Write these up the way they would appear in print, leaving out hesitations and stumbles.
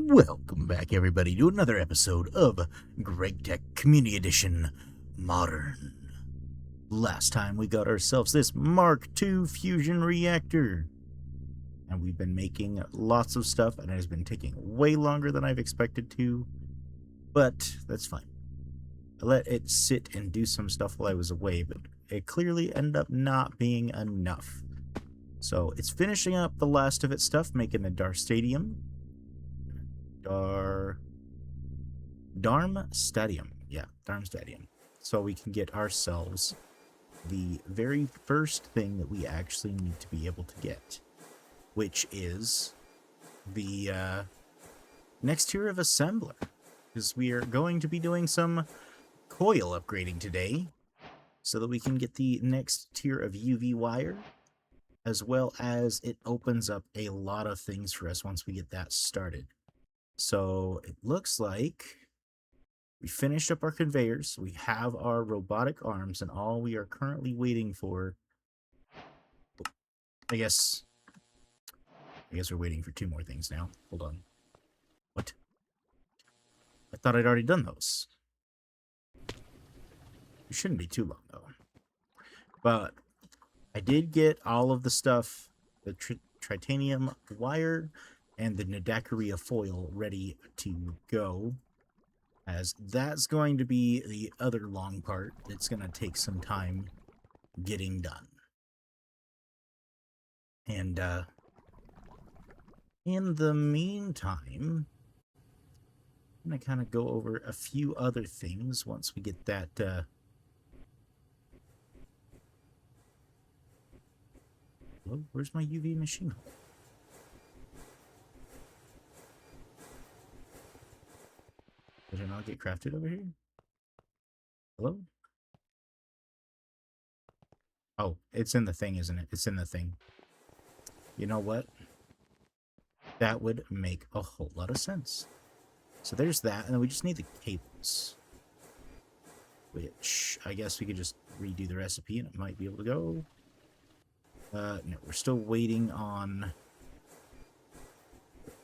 Welcome back, everybody, to another episode of Gregtech Community Edition Modern. Last time we got ourselves this Mark II fusion reactor. And we've been making lots of stuff, and it has been taking way longer than I've expected to. But that's fine. I let it sit and do some stuff while I was away, but it clearly ended up not being enough. So it's finishing up the last of its stuff, making the Darmstadium. Darmstadium. So we can get ourselves the very first thing that we actually need to be able to get, which is the next tier of assembler, because we are going to be doing some coil upgrading today so that we can get the next tier of UV wire, as well as it opens up a lot of things for us once we get that started. So it looks like we finished up our conveyors, we have our robotic arms, and all we are currently waiting for, I guess we're waiting for two more things now. Hold on. What? I thought I'd already done those. It shouldn't be too long, though. But I did get all of the stuff, the tritanium wire and the Nadacaria foil ready to go, as that's going to be the other long part that's going to take some time getting done. And in the meantime, I'm going to kind of go over a few other things once we get that Hello? Where's my UV machine? Did it not get crafted over here? Hello? Oh, it's in the thing, isn't it? It's in the thing. You know what? That would make a whole lot of sense. So there's that, and then we just need the cables. Which, I guess we could just redo the recipe and it might be able to go. No, we're still waiting on...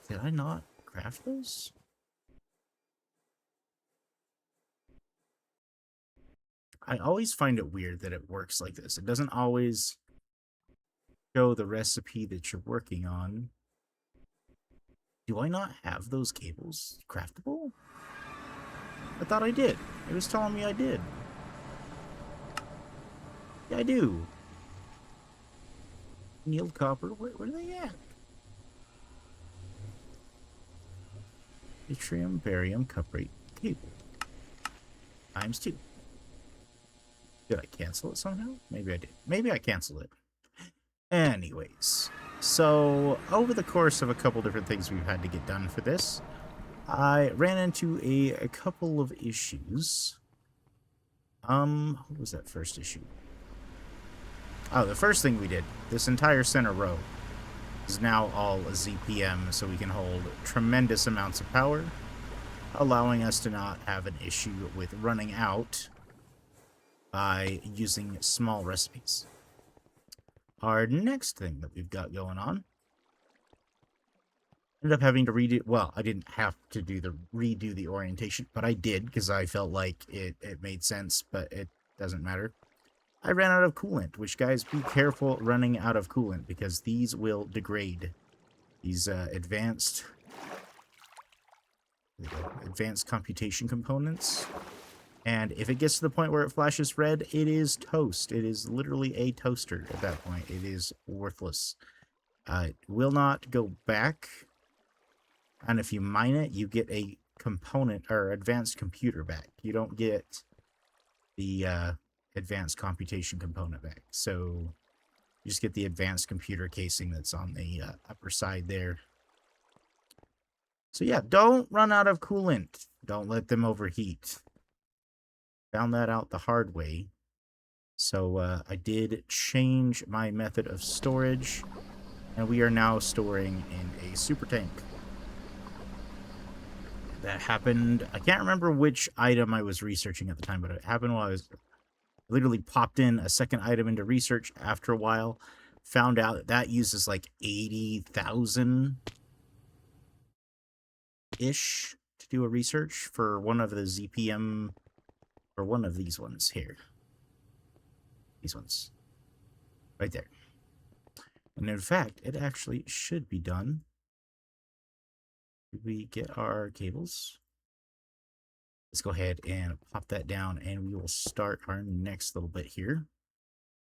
Did I not craft those? I always find it weird that it works like this. It doesn't always show the recipe that you're working on. Do I not have those cables craftable? I thought I did. It was telling me I did. Yeah, I do. Annealed copper, where are they at? Yttrium, barium, cuprate, cable. ×2. Did I cancel it somehow? Maybe I did. Maybe I canceled it. Anyways, so over the course of a couple different things we've had to get done for this, I ran into a couple of issues. What was that first issue? Oh, the first thing we did, this entire center row is now all a ZPM, so we can hold tremendous amounts of power, allowing us to not have an issue with running out by using small recipes. Our next thing that we've got going on, ended up having to redo, well, I didn't have to redo the orientation, but I did because I felt like it made sense, but it doesn't matter. I ran out of coolant, which, guys, be careful running out of coolant because these will degrade. These advanced computation components. And if it gets to the point where it flashes red, it is toast. It is literally a toaster at that point. It is worthless. It will not go back. And if you mine it, you get a component or advanced computer back. You don't get the advanced computation component back. So you just get the advanced computer casing that's on the upper side there. So yeah, don't run out of coolant. Don't let them overheat. Found that out the hard way. So I did change my method of storage, and we are now storing in a super tank. That happened, I can't remember which item I was researching at the time, but it happened while I was literally popped in a second item into research after a while, found out that uses like 80,000 ish to do a research for one of the ZPM, or one of these ones here. These ones. Right there. And in fact, it actually should be done. Did we get our cables? Let's go ahead and pop that down, and we will start our next little bit here.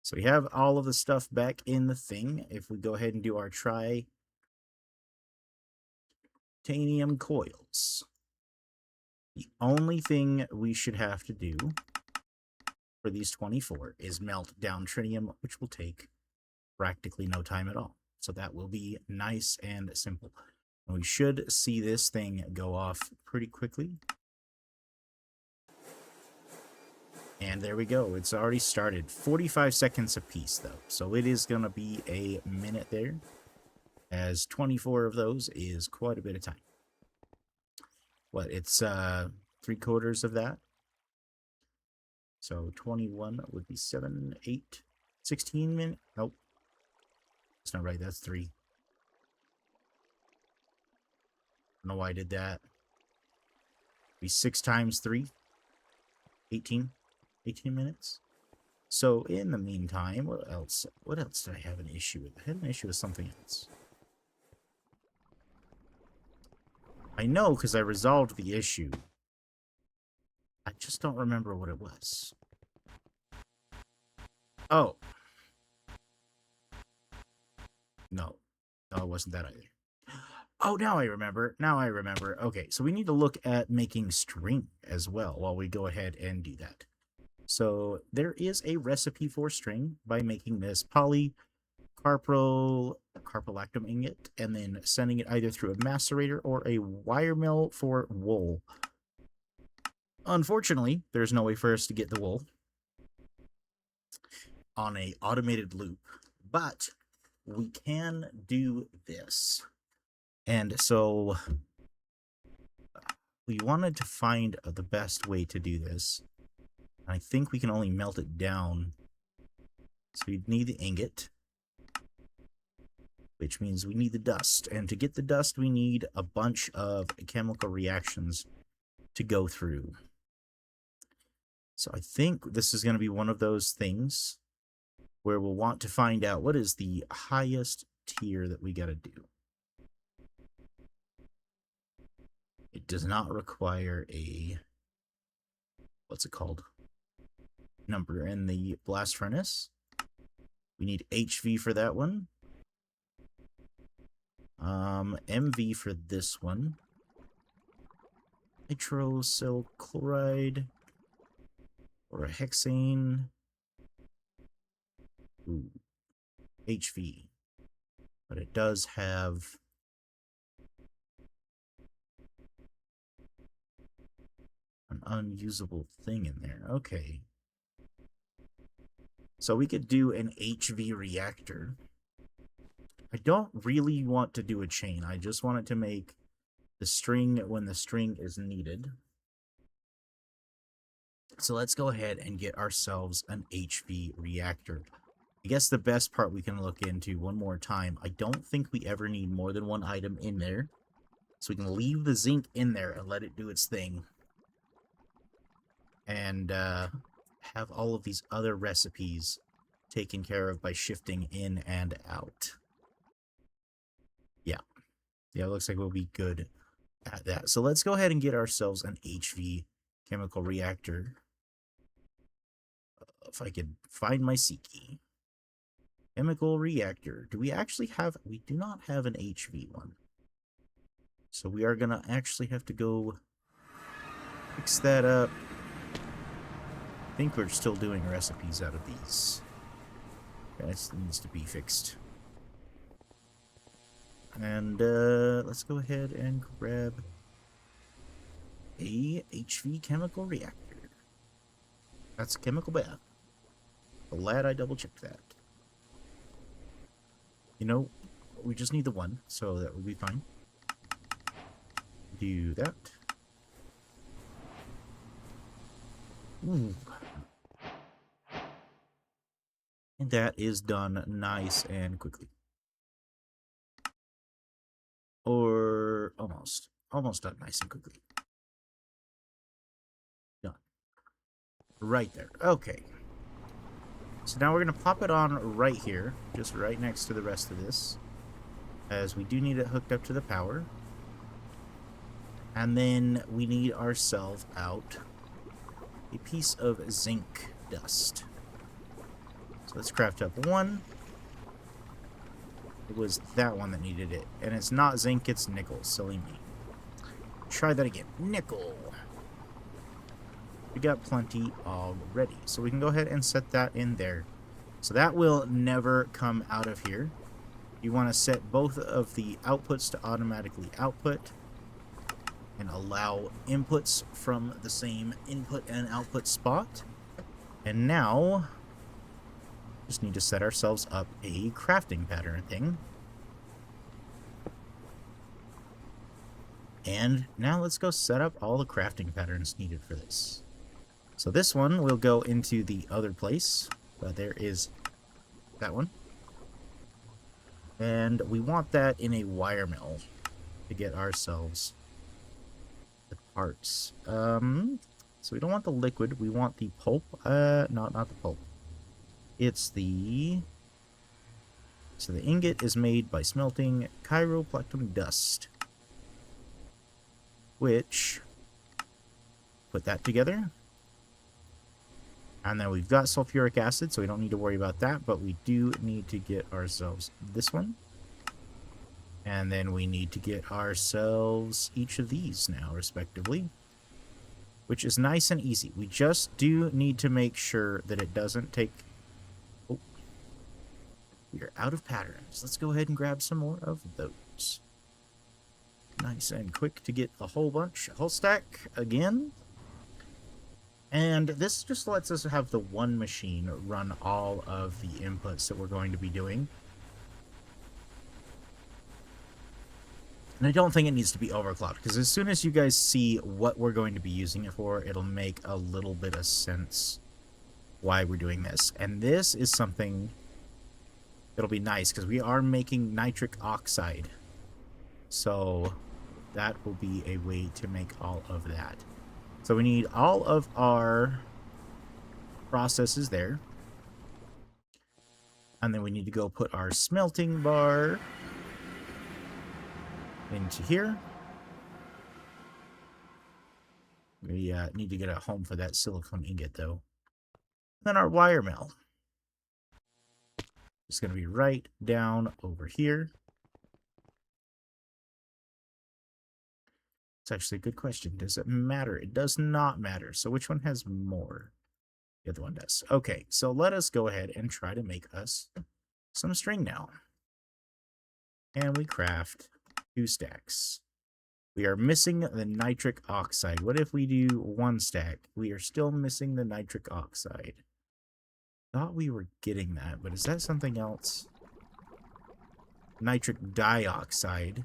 So we have all of the stuff back in the thing. If we go ahead and do our Tritanium Coils, the only thing we should have to do for these 24 is melt down tritium, which will take practically no time at all. So that will be nice and simple. And we should see this thing go off pretty quickly. And there we go. It's already started. 45 seconds apiece, though. So it is going to be a minute there, as 24 of those is quite a bit of time. What, it's 3/4 of that? So 21 would be 7, 8, 16 minutes. Nope. That's not right. That's 3. I don't know why I did that. Be 6 times 3. 18 minutes. So in the meantime, what else did I have an issue with? I had an issue with something else. I know because I resolved the issue. I just don't remember what it was. Oh. No, it wasn't that either. Oh, now I remember. Okay, so we need to look at making string as well while we go ahead and do that. So there is a recipe for string by making this carpolactum ingot and then sending it either through a macerator or a wire mill for wool. Unfortunately, there's no way for us to get the wool on a automated loop, but we can do this. And so we wanted to find the best way to do this. I think we can only melt it down. So we need the ingot, which means we need the dust. And to get the dust, we need a bunch of chemical reactions to go through. So I think this is going to be one of those things where we'll want to find out what is the highest tier that we got to do. It does not require a, what's it called, number in the blast furnace. We need HV for that one. MV for this one. Nitrosyl chloride. Or a hexane. Ooh. HV. But it does have an unusable thing in there. Okay. So we could do an HV reactor. I don't really want to do a chain. I just want it to make the string when the string is needed. So let's go ahead and get ourselves an HV reactor. I guess the best part we can look into one more time, I don't think we ever need more than one item in there. So we can leave the zinc in there and let it do its thing. And have all of these other recipes taken care of by shifting in and out. Yeah. Yeah, it looks like we'll be good at that. So let's go ahead and get ourselves an HV chemical reactor. If I could find my C key. Chemical reactor. Do we actually have... We do not have an HV one. So we are going to actually have to go fix that up. I think we're still doing recipes out of these. That needs to be fixed. And let's go ahead and grab a HV chemical reactor. That's a chemical bath. Glad I double-checked that. You know, we just need the one, so that will be fine. Do that. Ooh. And that is done nice and quickly. Or almost. almost done nice and quickly. Done. Right there. Okay. So now we're going to pop it on right here, just right next to the rest of this, as we do need it hooked up to the power. And then we need ourselves out a piece of zinc dust. So let's craft up one. It was that one that needed it. And it's not zinc, it's nickel. Silly me. Try that again. Nickel. We got plenty already. So we can go ahead and set that in there. So that will never come out of here. You want to set both of the outputs to automatically output and allow inputs from the same input and output spot. And now, just need to set ourselves up a crafting pattern thing. And now let's go set up all the crafting patterns needed for this. So this one will go into the other place. There is that one. And we want that in a wire mill to get ourselves the parts. So we don't want the liquid, we want the pulp. No, not the pulp. It's the... So the ingot is made by smelting chiroplectum dust. Which... Put that together. And then we've got sulfuric acid, so we don't need to worry about that, but we do need to get ourselves this one. And then we need to get ourselves each of these now, respectively. Which is nice and easy. We just do need to make sure that it doesn't take... Oh. We are out of patterns. Let's go ahead and grab some more of those. Nice and quick to get a whole bunch. A whole stack again. And this just lets us have the one machine run all of the inputs that we're going to be doing. And I don't think it needs to be overclocked, because as soon as you guys see what we're going to be using it for, it'll make a little bit of sense why we're doing this. And this is something that'll be nice, because we are making nitric oxide. So that will be a way to make all of that. So we need all of our processes there. And then we need to go put our smelting bar into here. We need to get a home for that silicone ingot, though. Then our wire mill. It's going to be right down over here. It's actually a good question. Does it matter? It does not matter. So which one has more? The other one does. Okay, so let us go ahead and try to make us some string now. And we craft 2 stacks. We are missing the nitric oxide. What if we do 1 stack? We are still missing the nitric oxide. Thought we were getting that, but is that something else? Nitric dioxide.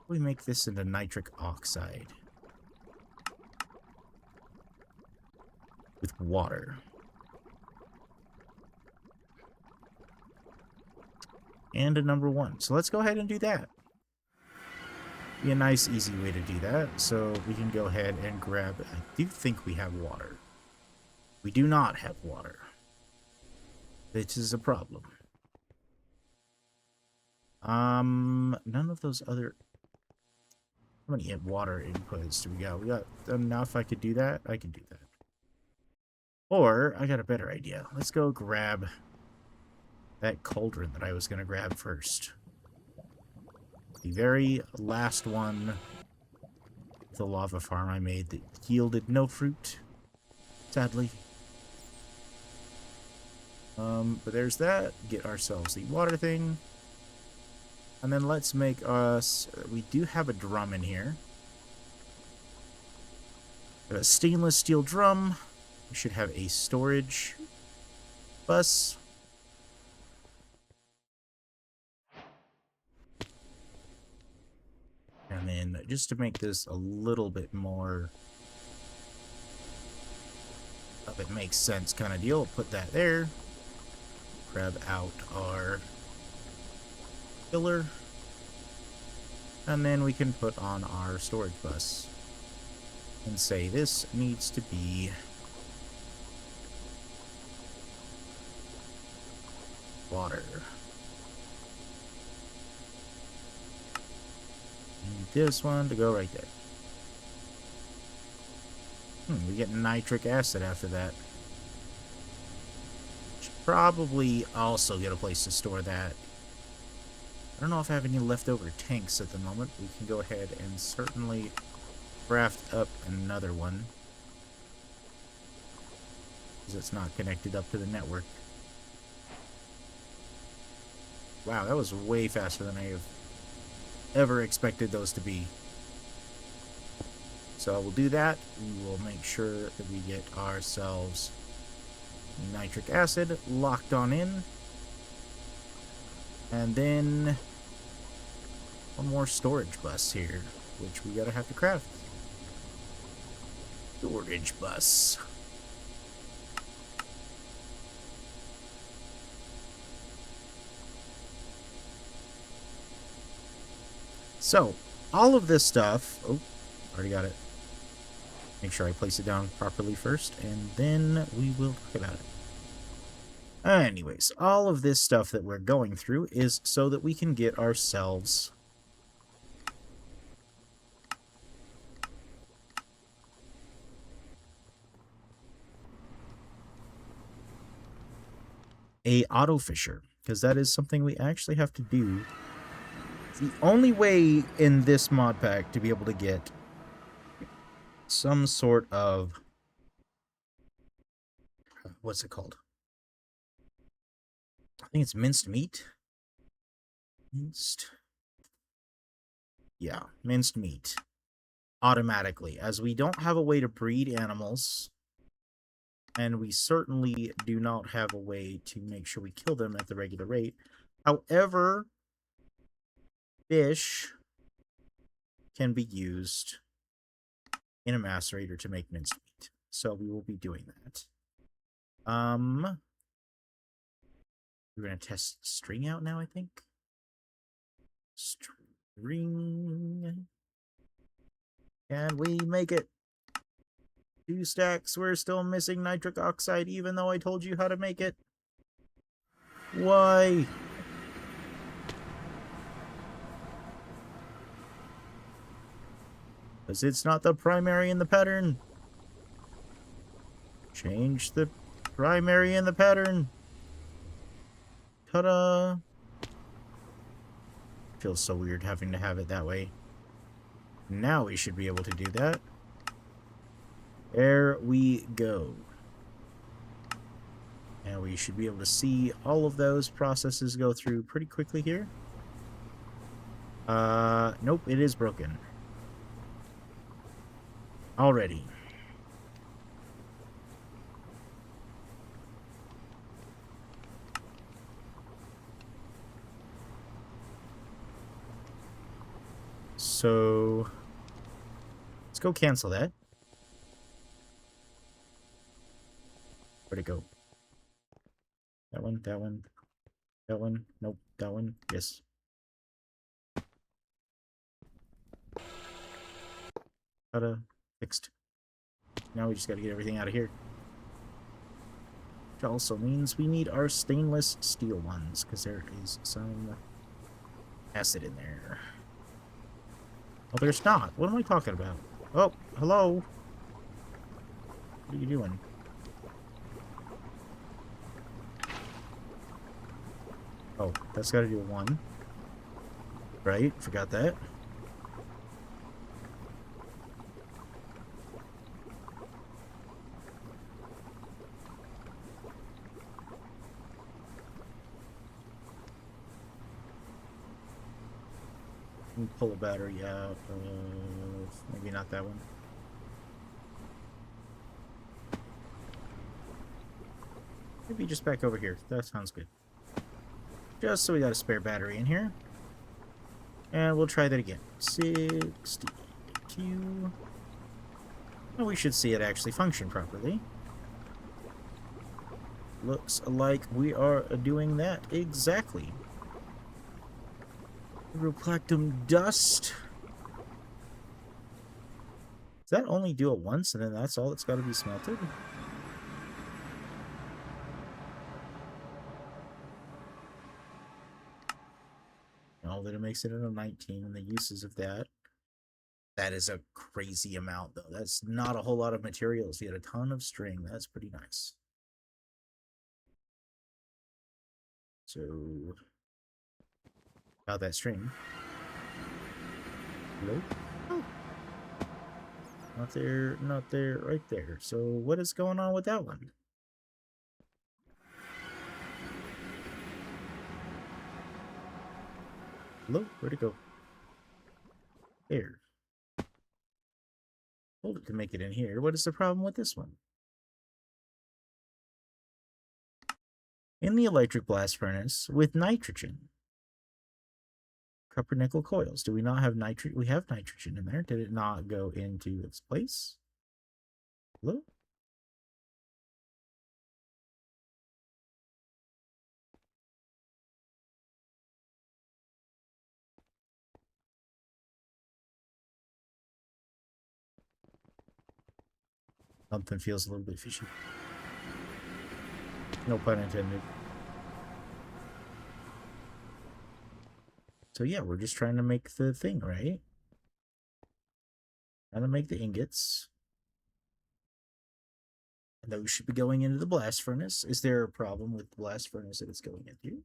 We make this into nitric oxide with water. And a number 1. So let's go ahead and do that. Be a nice, easy way to do that. So we can go ahead and grab... I do think we have water. We do not have water. This is a problem. None of those other... How many water inputs do we got? We got enough I could do that? I can do that. Or, I got a better idea. Let's go grab that cauldron that I was going to grab first. The very last one, the lava farm I made that yielded no fruit, sadly. But there's that. Get ourselves the water thing. And then let's make us... We do have a drum in here. Got a stainless steel drum. We should have a storage bus. And then just to make this a little bit more of it makes sense kind of deal, put that there. Grab out our pillar. And then we can put on our storage bus and say this needs to be water. Need this one to go right there. We get nitric acid after that. Should probably also get a place to store that. I don't know if I have any leftover tanks at the moment. We can go ahead and certainly craft up another one, because it's not connected up to the network. Wow, that was way faster than I have ever expected those to be. So we'll do that. We will make sure that we get ourselves nitric acid locked on in. And then one more storage bus here, which we gotta have to craft. Storage bus. So, all of this stuff... Oh, already got it. Make sure I place it down properly first, and then we will talk about it. Anyways, all of this stuff that we're going through is so that we can get ourselves a auto fisher, because that is something we actually have to do. It's the only way in this mod pack to be able to get some sort of, what's it called? I think it's minced meat. Yeah, minced meat. Automatically, as we don't have a way to breed animals, and we certainly do not have a way to make sure we kill them at the regular rate. However, fish can be used in a macerator to make minced meat. So we will be doing that. We're going to test string out now, I think. String. Can we make it? 2 stacks. We're still missing nitric oxide, even though I told you how to make it. Why? Because it's not the primary in the pattern. Change the primary in the pattern. Ta-da! Feels so weird having to have it that way. Now we should be able to do that. There we go. And we should be able to see all of those processes go through pretty quickly here. Nope, it is broken. Already. So, let's go cancel that. Where'd it go? That one, that one, that one, nope, that one, yes. Ta-da, fixed. Now we just gotta get everything out of here. Which also means we need our stainless steel ones, because there is some acid in there. Oh, there's not. What am I talking about? Oh, hello. What are you doing? Oh, that's got to do with 1. Right, forgot that. Pull a battery out of... maybe not that one. Maybe just back over here. That sounds good. Just so we got a spare battery in here. And we'll try that again. 62. Well, we should see it actually function properly. Looks like we are doing that exactly. Pyroplatinum dust. Does that only do it once and then that's all that's got to be smelted? No, then it makes it into 19 and the uses of that. That is a crazy amount, though. That's not a whole lot of materials. You had a ton of string. That's pretty nice. So, about that string. Hello? Oh. Not there, not there, right there. So, what is going on with that one? Hello? Where'd it go? There. Hold it to make it in here. What is the problem with this one? In the electric blast furnace with nitrogen. Copper nickel coils. Do we not have nitrogen? We have nitrogen in there. Did it not go into its place? Hello? Something feels a little bit fishy. No pun intended. So yeah, we're just trying to make the thing, right? Trying to make the ingots. And those should be going into the blast furnace. Is there a problem with the blast furnace that it's going into?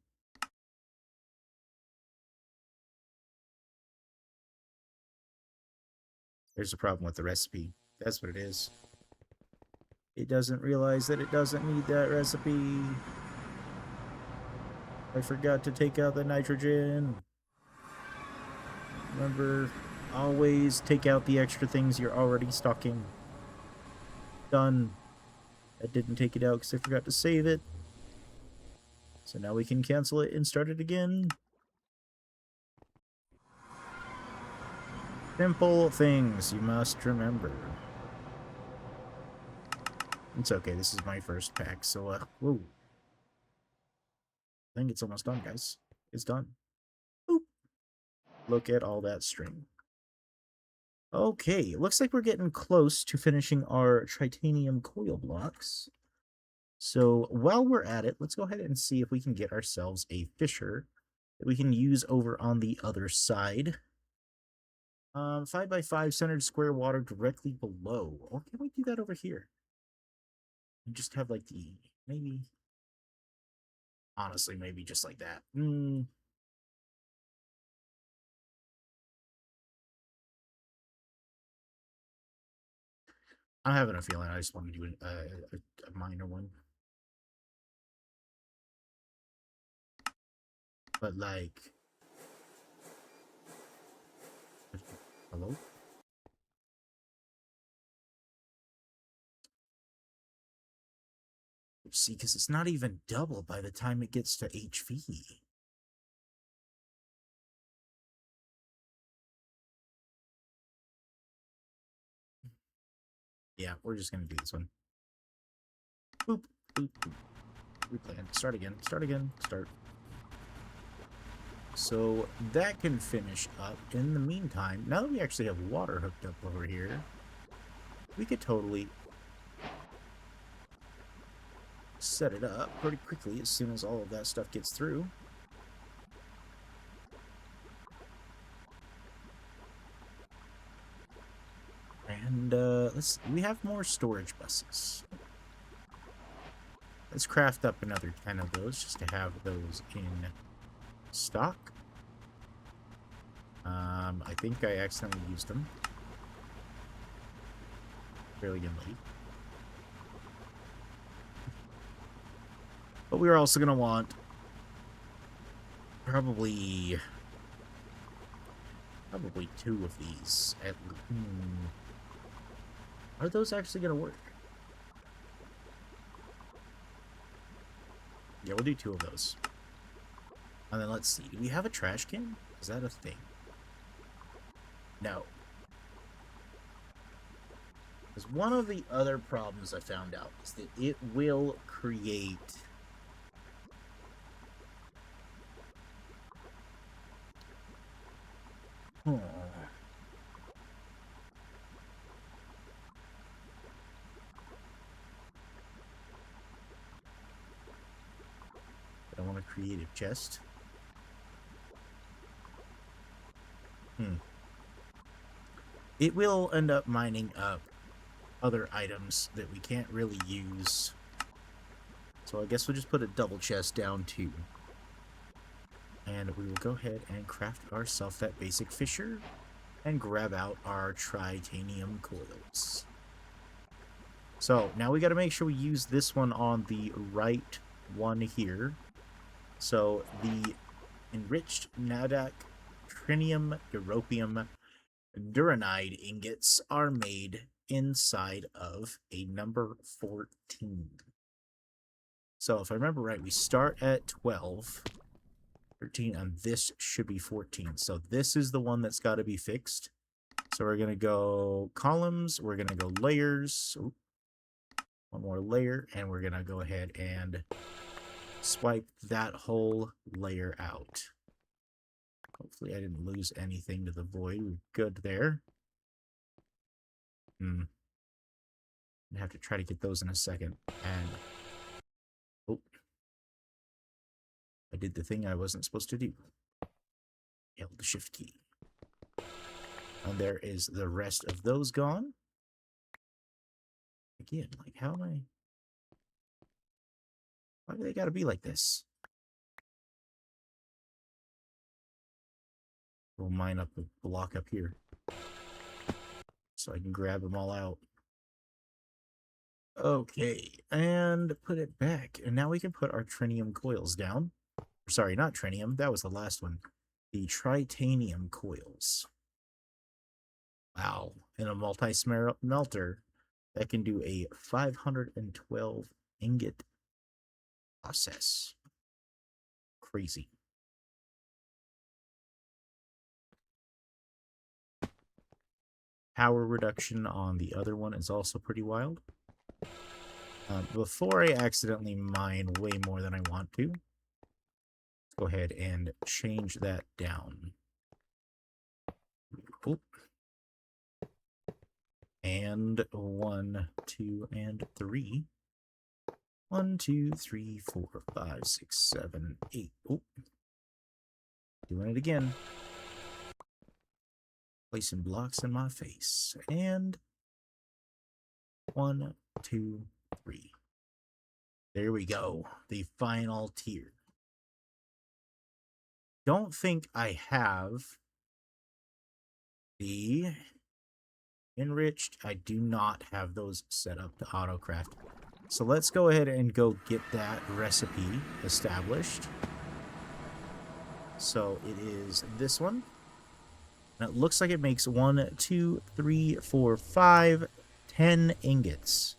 There's a problem with the recipe. That's what it is. It doesn't realize that it doesn't need that recipe. I forgot to take out the nitrogen. Remember, always take out the extra things you're already stocking. Done. I didn't take it out because I forgot to save it. So now we can cancel it and start it again. Simple things you must remember. It's okay, this is my first pack, so, whoa. I think it's almost done, guys. It's done. Boop. Look at all that string. Okay, looks like we're getting close to finishing our tritanium coil blocks. So while we're at it, let's go ahead and see if we can get ourselves a fisher that we can use over on the other side. 5x5 centered square water directly below. Or can we do that over here? And just have like the, maybe, honestly, maybe just like that. I'm having a feeling I just want to do a minor one. But like, hello? See, because it's not even double by the time it gets to HV. Yeah, we're just going to do this one. Boop, boop, boop. Replan. Start again. Start again. Start. So that can finish up. In the meantime, now that we actually have water hooked up over here, we could totally set it up pretty quickly as soon as all of that stuff gets through. And we have more storage buses. Let's craft up another 10 of those just to have those in stock. I think I accidentally used them. Fairly late. But we're also going to want probably 2 of these. Are those actually going to work? Yeah, we'll do 2 of those. And then let's see. Do we have a trash can? Is that a thing? No. Because one of the other problems I found out is that it will create Oh. I want a creative chest. It will end up mining up other items that we can't really use. So I guess we'll just put a double chest down too. And we will go ahead and craft ourselves that basic fisher and grab out our Tritanium Coils. So now we got to make sure we use this one on the right one here. So the enriched Nadak Trinium Europium Duranide ingots are made inside of a number 14. So if I remember right, we start at 12, 13, and this should be 14. So this is the one that's got to be fixed. So we're going to go columns, we're going to go layers, one more layer, and we're going to go ahead and swipe that whole layer out. Hopefully I didn't lose anything to the void. We're good there. I have to try to get those in a second. And oh, I did the thing I wasn't supposed to do. Held the shift key. And there is the rest of those gone. Again, like how am I? Why do they gotta be like this? We'll mine up the block up here. So I can grab them all out. Okay, and put it back. And now we can put our trinium coils down. Sorry, not trinium. That was the last one. The tritanium coils. Wow. And a multi-smelter that can do a 512 ingot process. Crazy. Power reduction on the other one is also pretty wild. Before I accidentally mine way more than I want to, go ahead and change that down. Cool. And 1, 2, and 3. 1, 2, 3, 4, 5, 6, 7, 8. Oh. Doing it again. Placing blocks in my face. And 1, 2, 3. There we go. The final tier. Don't think I have the enriched. I do not have those set up to autocraft. So let's go ahead and go get that recipe established. So it is this one. And it looks like it makes 1, 2, 3, 4, 5, 10 ingots.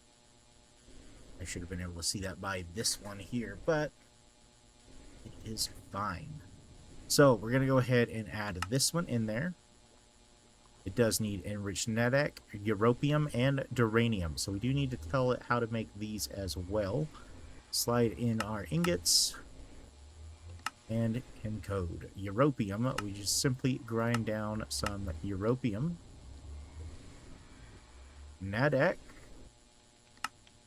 I should have been able to see that by this one here, but it is fine. So we're going to go ahead and add this one in there. It does need enriched Nadak, Europium, and Duranium. So we do need to tell it how to make these as well. Slide in our ingots and encode. Europium, we just simply grind down some Europium. Nadak,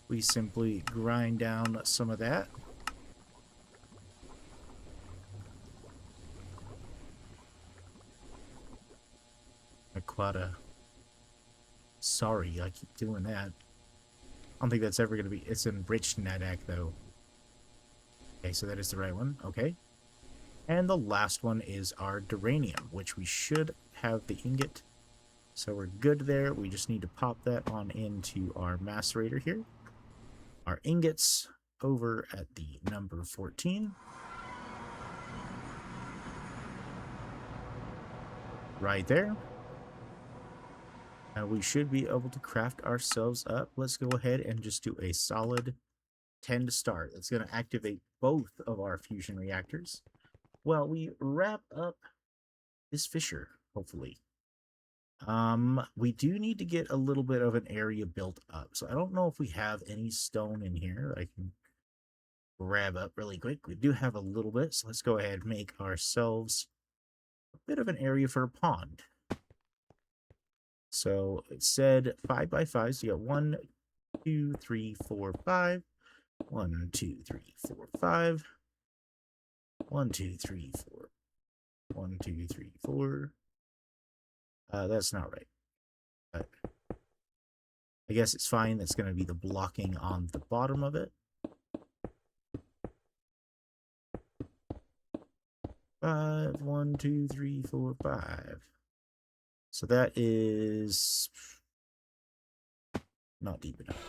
we simply grind down some of that. Aquata. Sorry, I keep doing that. I don't think that's ever going to be... It's enriched Nadak, though. Okay, so that is the right one. Okay. And the last one is our Duranium, which we should have the ingot. So we're good there. We just need to pop that on into our macerator here. Our ingots over at the number 14. Right there. And we should be able to craft ourselves up. Let's go ahead and just do a solid 10 to start. That's going to activate both of our fusion reactors. Well, we wrap up this fisher, hopefully. We do need to get a little bit of an area built up. So I don't know if we have any stone in here that I can grab up really quick. We do have a little bit, so let's go ahead and make ourselves bit of an area for a pond. So it said 5 by 5. So you got 1, 2, 3, 4, 5. 1, 2, 3, 4, 5. 1, 2, 3, 4. 1, 2, 3, 4. That's not right. But I guess it's fine. That's going to be the blocking on the bottom of it. 5, 1, 2, 3, 4, 5. So that is not deep enough.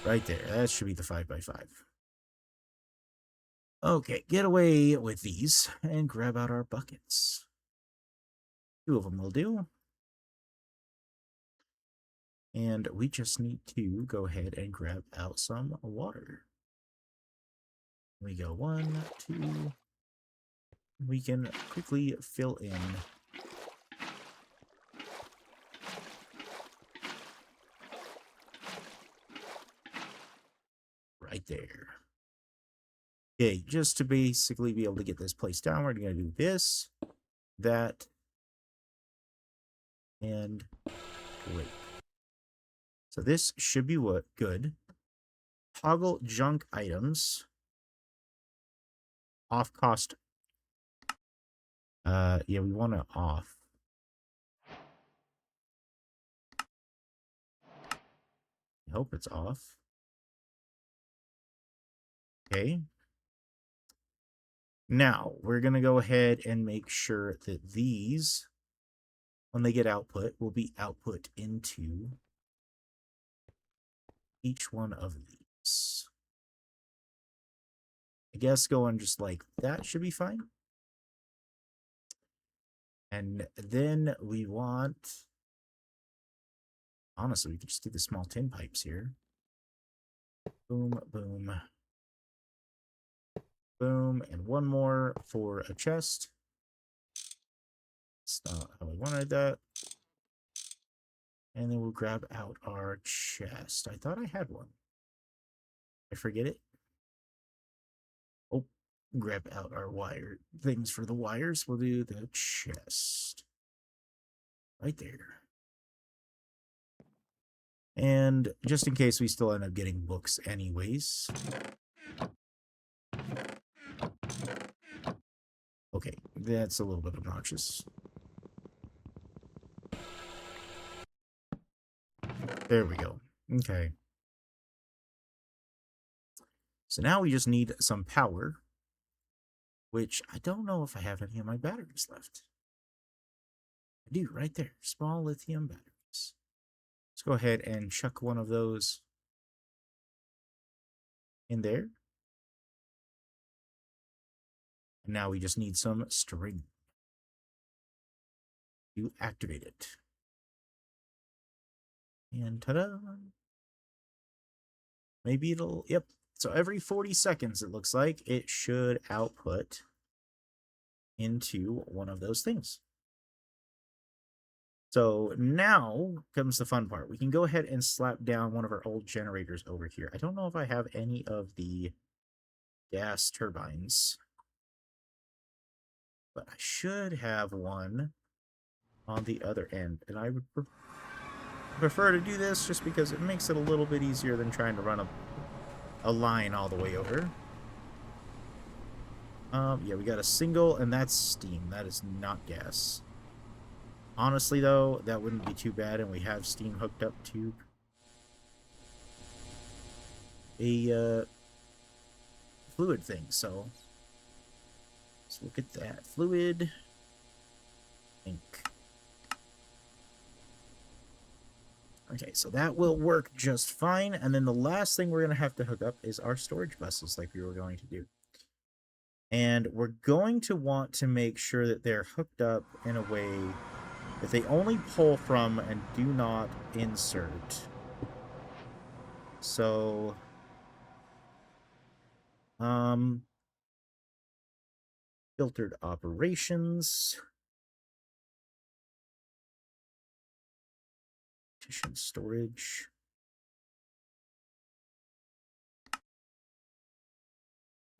Right there. That should be the 5 by 5. Okay, get away with these and grab out our buckets. 2 of them will do. And we just need to go ahead and grab out some water. We go 1, 2. We can quickly fill in. Right there. Okay, just to basically be able to get this place down, we're going to do this, that, and wait. So this should be what good. Toggle junk items. Off cost. Yeah, we want to off. I hope it's off. Okay. Now, we're going to go ahead and make sure that these, when they get output, will be output into each one of these. I guess going just like that should be fine. And then we want, honestly, we could just do the small tin pipes here. Boom, boom, boom, and one more for a chest. That's not how I wanted that. And then we'll grab out our chest. I thought I had one. I forget it. Oh, grab out our wire things for the wires. We'll do the chest. Right there. And just in case we still end up getting books anyways. Okay, that's a little bit obnoxious. There we go. Okay. So now we just need some power, which I don't know if I have any of my batteries left. I do, right there. Small lithium batteries. Let's go ahead and chuck one of those in there. And now we just need some string to activate it. And ta-da! Maybe it'll, yep. So every 40 seconds, it looks like, it should output into one of those things. So now comes the fun part. We can go ahead and slap down one of our old generators over here. I don't know if I have any of the gas turbines, but I should have one on the other end. And I would prefer to do this just because it makes it a little bit easier than trying to run a line all the way over. Yeah, we got a single, and that's steam. That is not gas. Honestly, though, that wouldn't be too bad, and we have steam hooked up to a fluid thing, so let's look at that. Fluid ink. Okay, so that will work just fine, and then the last thing we're going to have to hook up is our storage buses like we were going to do. And we're going to want to make sure that they're hooked up in a way that they only pull from and do not insert. So, filtered operations. Partition storage.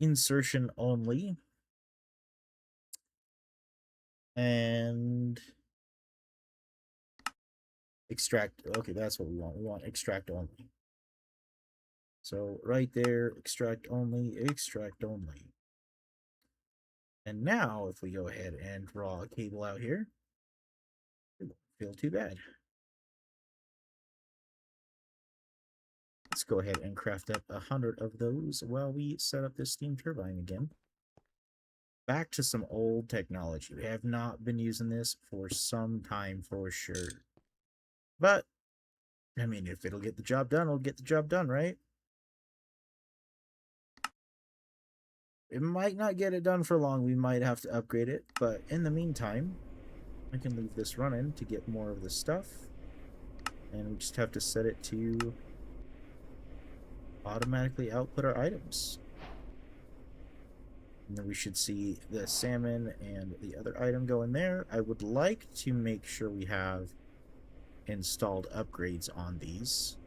Insertion only. And extract. Okay, that's what we want. We want extract only. So right there, extract only, extract only. And now if we go ahead and draw a cable out here, it won't feel too bad. Let's go ahead and craft up 100 of those while we set up this steam turbine again. Back to some old technology. We have not been using this for some time for sure. But, I mean, if it'll get the job done, it'll get the job done, right? It might not get it done for long. We might have to upgrade it. But in the meantime, I can leave this running to get more of the stuff. And we just have to set it to automatically output our items. And then we should see the salmon and the other item go in there. I would like to make sure we have installed upgrades on these,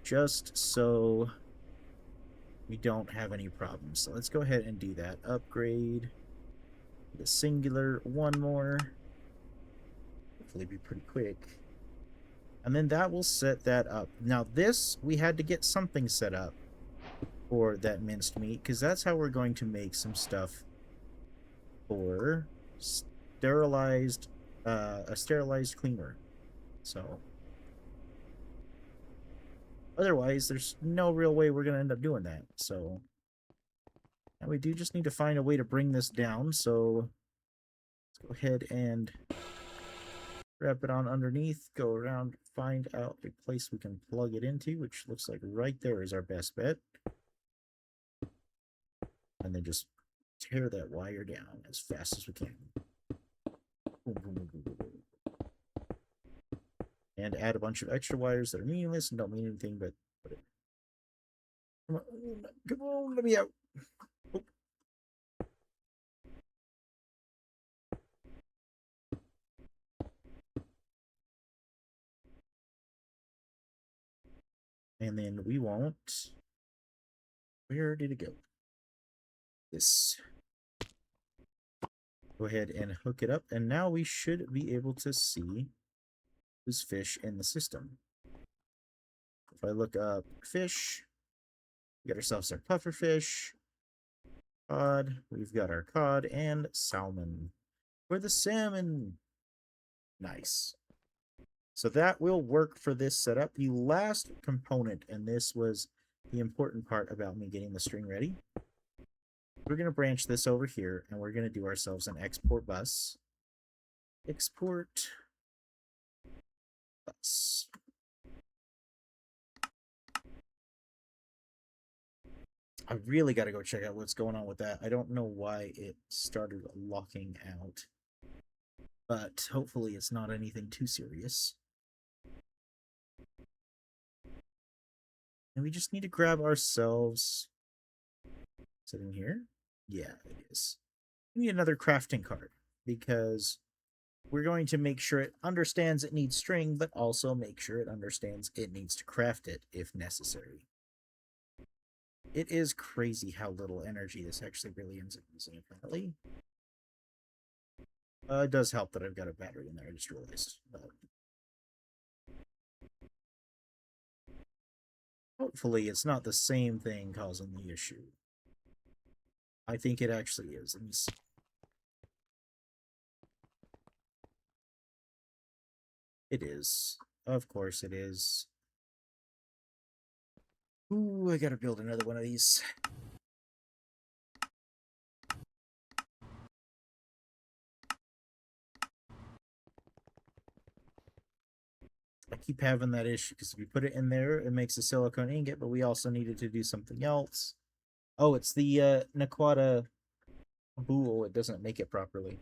just so we don't have any problems. So let's go ahead and do that. Upgrade the singular, one more. Hopefully be pretty quick. And then that will set that up. Now this, we had to get something set up for that minced meat, because that's how we're going to make some stuff for sterilized, a sterilized cleaner. So otherwise, there's no real way we're going to end up doing that. So now we do just need to find a way to bring this down. So let's go ahead and wrap it on underneath, go around, find out a place we can plug it into, which looks like right there is our best bet. And then just tear that wire down as fast as we can. And add a bunch of extra wires that are meaningless and don't mean anything, but whatever. Come on, let me out. Oh. And then we won't. Where did it go? This. Go ahead and hook it up, and now we should be able to see this fish in the system. If I look up fish, we got ourselves our pufferfish, cod, we've got our cod, and salmon. For the salmon! Nice. So that will work for this setup. The last component, and this was the important part about me getting the string ready, we're going to branch this over here, and we're going to do ourselves an export bus. Export bus. I really got to go check out what's going on with that. I don't know why it started locking out, but hopefully it's not anything too serious. And we just need to grab ourselves... Is it in here? Yeah, it is. We need another crafting card, because we're going to make sure it understands it needs string, but also make sure it understands it needs to craft it if necessary. It is crazy how little energy this actually really ends up using, apparently. It does help that I've got a battery in there, I just realized. Hopefully it's not the same thing causing the issue. I think it actually is. Let me see. It is. Of course it is. Ooh, I gotta build another one of these. I keep having that issue, because if you put it in there, it makes a silicone ingot, but we also needed to do something else. Oh, it's the Naquata boule. It doesn't make it properly.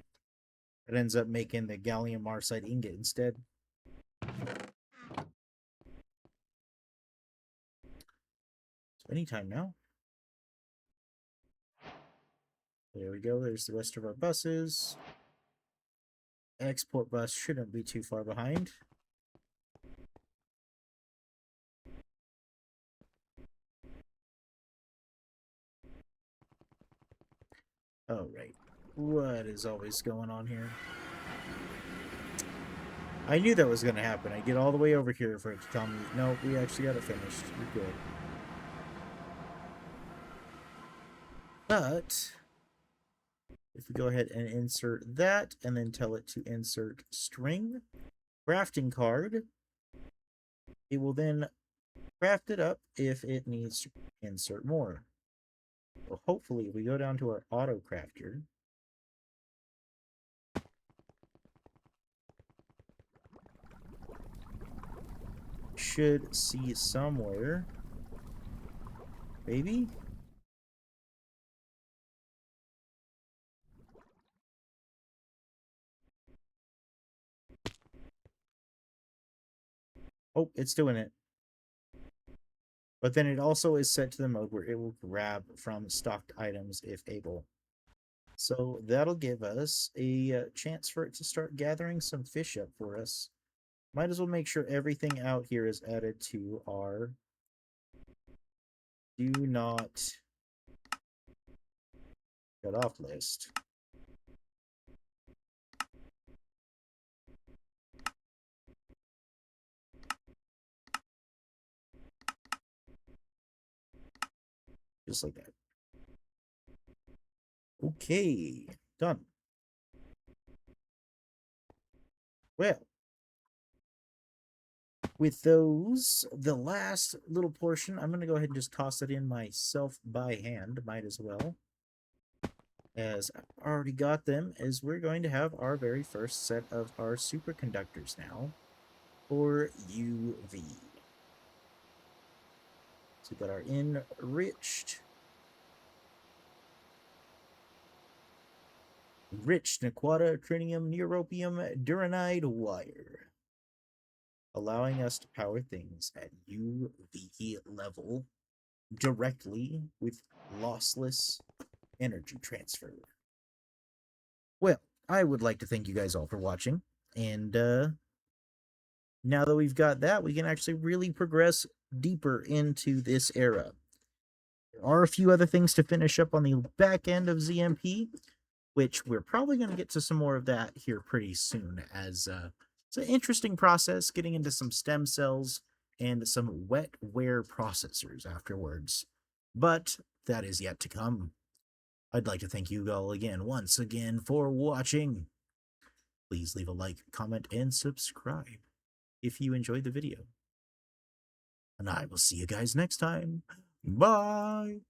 It ends up making the gallium arsenide ingot instead. So anytime now. There we go. There's the rest of our buses. Export bus shouldn't be too far behind. Oh, right. What is always going on here? I knew that was going to happen. I get all the way over here for it to tell me, no, we actually got it finished. You're good. But if we go ahead and insert that and then tell it to insert string crafting card, it will then craft it up if it needs to insert more. So hopefully, if we go down to our auto crafter, should see somewhere, maybe. Oh, it's doing it. But then it also is set to the mode where it will grab from stocked items if able. So that'll give us a chance for it to start gathering some fish up for us. Might as well make sure everything out here is added to our do not shut off list. Just like that. Okay, done. Well, with those, the last little portion, I'm going to go ahead and just toss it in myself by hand, might as well. As I've already got them, is we're going to have our very first set of our superconductors now for UV. So we got our enriched Nequata Trinium Neuropium Duranide wire, allowing us to power things at UV level directly with lossless energy transfer. Well, I would like to thank you guys all for watching, and now that we've got that, we can actually really progress deeper into this era. There are a few other things to finish up on the back end of ZMP, which we're probably going to get to some more of that here pretty soon, as it's an interesting process getting into some stem cells and some wetware processors afterwards. But that is yet to come. I'd like to thank you all once again, for watching. Please leave a like, comment, and subscribe if you enjoyed the video. And I will see you guys next time. Bye!